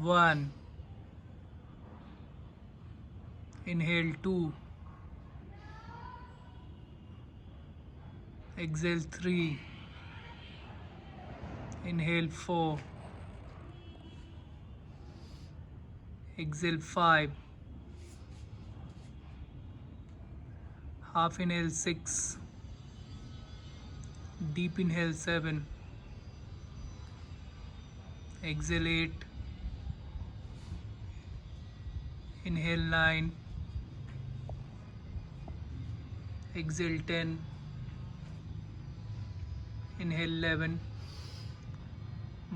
1. Inhale 2. Exhale 3. Inhale 4. Exhale 5. Half inhale 6. Deep inhale 7. Exhale 8. Inhale 9. Exhale 10. Inhale 11.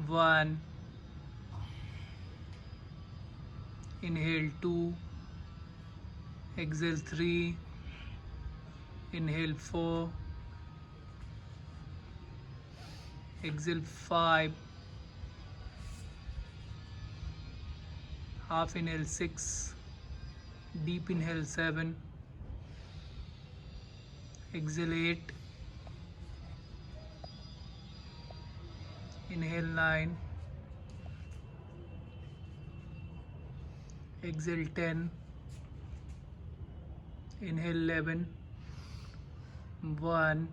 1. Inhale 2. Exhale 3. Inhale 4. Exhale 5. Half inhale 6. Deep inhale 7. Exhale 8. Inhale 9. Exhale 10. Inhale 11. 1.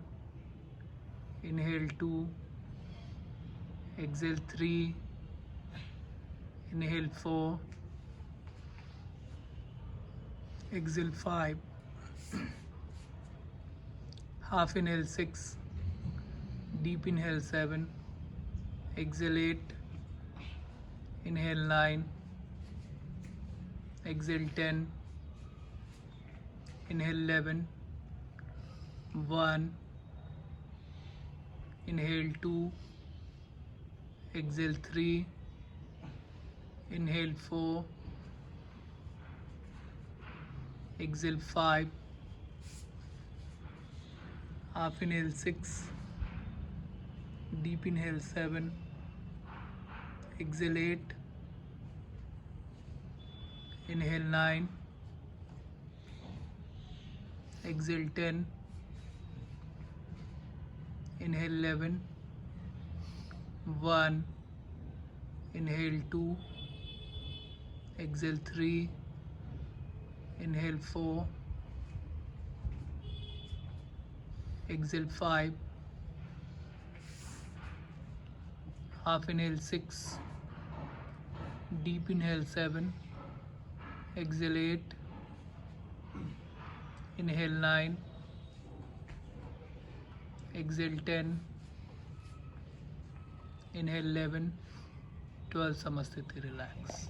Inhale 2. Exhale 3. Inhale 4. Exhale 5. Half inhale 6. Deep inhale 7. Exhale 8. Inhale 9. Exhale 10. Inhale 11. 1. Inhale 2. Exhale 3. Inhale 4. Exhale 5. Half inhale 6. Deep inhale 7. Exhale 8. Inhale 9. Exhale 10. Inhale 11. 1. Inhale 2. Exhale 3. Inhale 4. Exhale 5. Half inhale 6. Deep inhale 7. Exhale 8. Inhale 9. Exhale 10. Inhale 11. 12 samasthiti, relax.